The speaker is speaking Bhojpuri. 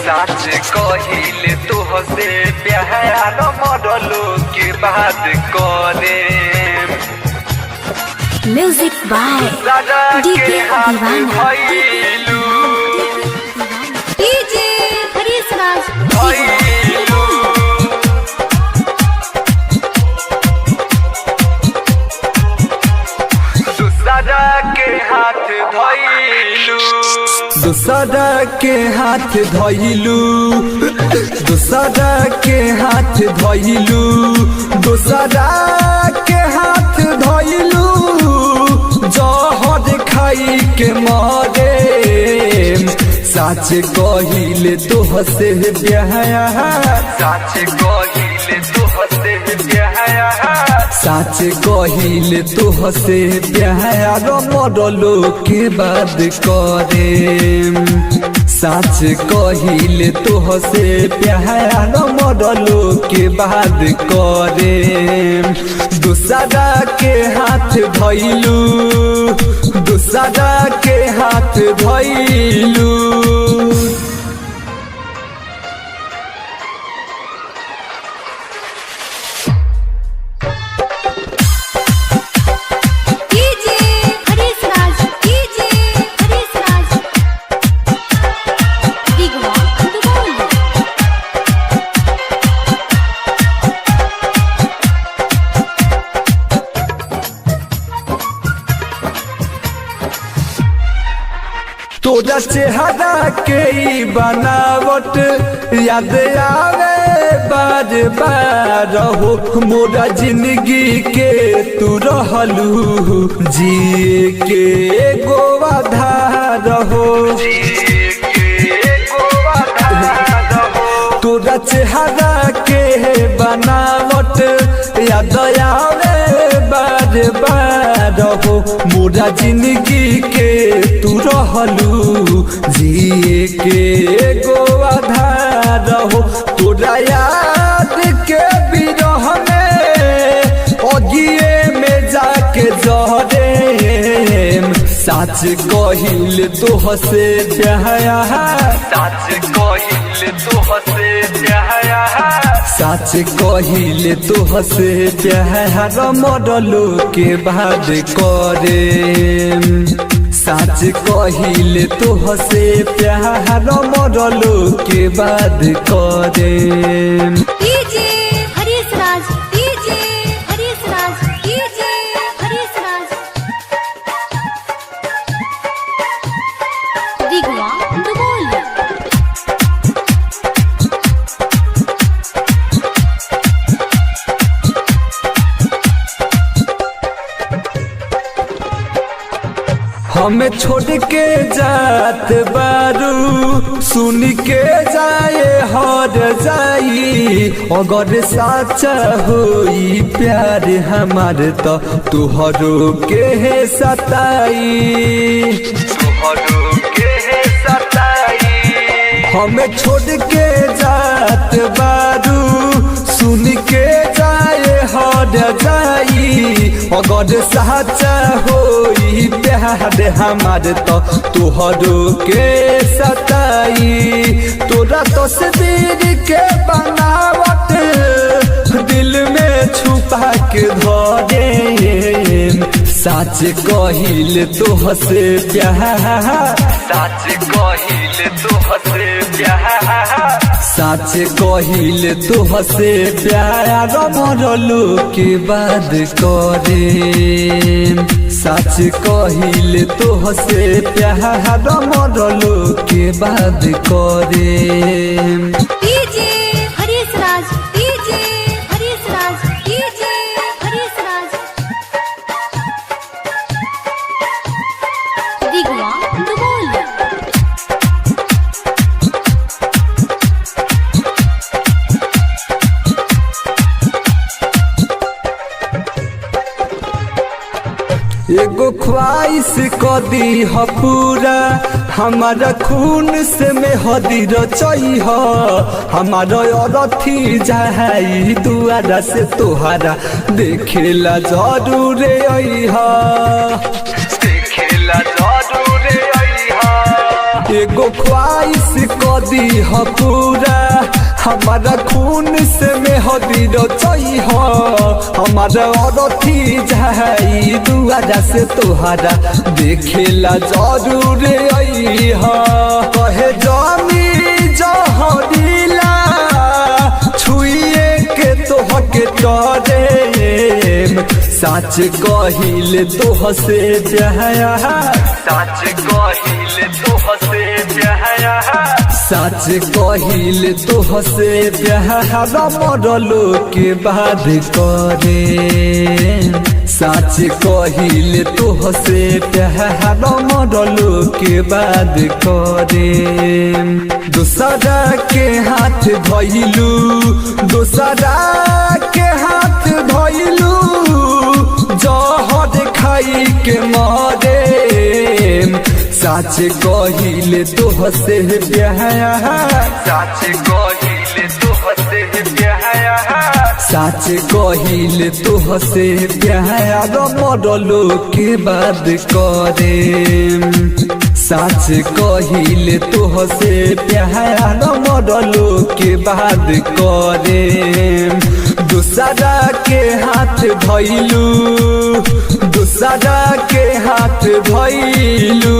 साच कहिले तुहसे प्यार मरलो के बाद करे म्यूजिक बाय के हाथ भइलू डीजे हरीश राज भइलू दूसरा के हाथ धइलू दूसरा के हाथ धइलू दूसरा के हाथ धइलू दूसरा के हाथ धइलू जहर खाई के मारे साच कहिले तुहसे प्यार साच कहिले तुहसे प्यार साच कहिले तुहसे प्यार मरलो के बाद करे साच कहिले तुहसे प्यार मरलो के बाद करे दूसरा के हाथ धइलू दूसरा के हाथ धइलू डीजे हरीश राज दिगवा दुबौल तोरा चेहरा के ई बनावट याद आवे बार बार हो मोरा जिंदगी के तू रहलू जिए के एगो आधार हो तोरा चेहरा के बनावट याद आवे बार बार हो मोरा जिंदगी के तू रहलू जिए के एगो आधार हो तोरा याद के बिरह में अगिए में जाके जहरे साच कहिले तुहसे प्यार साच कहिले तुहसे प्यार साच कहिले तुहसे प्यार मरलो के बाद करे साच कहिले तुहसे प्यार मरलो के बाद करे डीजे हरीश राज दिगवा दुबौल हमें छोड़ के जात बारू सुन के जाए हर जाई अगर साचा होई प्यार हमार तो तुहरो के सताई तुहरो के सताई हमें छोड़ के जात बारू सुन के जाए हर जाई अगर साचा होई प्यार हमार तो तुहरो के सताई तोरा तस्वीर के बनावट दिल में छुपा के धरे साच कहिले तुहसे प्यार साच कहिले तुहसे प्यार साच कहिले तुहसे प्यार मरलो के बाद करे साच कहिले तुहसे प्यार मरलो के बाद करे डीजे हरीश राज दिगवा दुबौल एगो ख्वाहिश कदी ह पूरा हमारा खून से में हदी रचई ह हमारा अरथी जाई दुआरा से तोहरा देखेला जरूर आई ह देखेला जरूर आई हा एगो ख्वाहिश कदी ह पूरा हमारा खून से मेहदी रचई हो हमारा अरथी जाई दुआरा से तोहरा देखेला जरूर आई हो कहे जमी जहरीला छुइए के तोहके डरे सच कहिले तोह से प्यार सच कहिले तोह से प्यार सच कहिले तोह से प्यार मरलो के बाद करे सच कहिले तोह से प्यार मरलो के बाद करे दूसरा के हाथ धइलू दूसरा के हाथ धइलू जहर खाई के मारे सच कहिले तोह से प्यार सच कहिले तोह से प्यार सच कहिले तोह से प्यार मरलो के बाद करे सच कहिले तोह से प्यार मरलो के बाद करे दूसरा के हाथ धइलू दूसरा के हाथ धइलू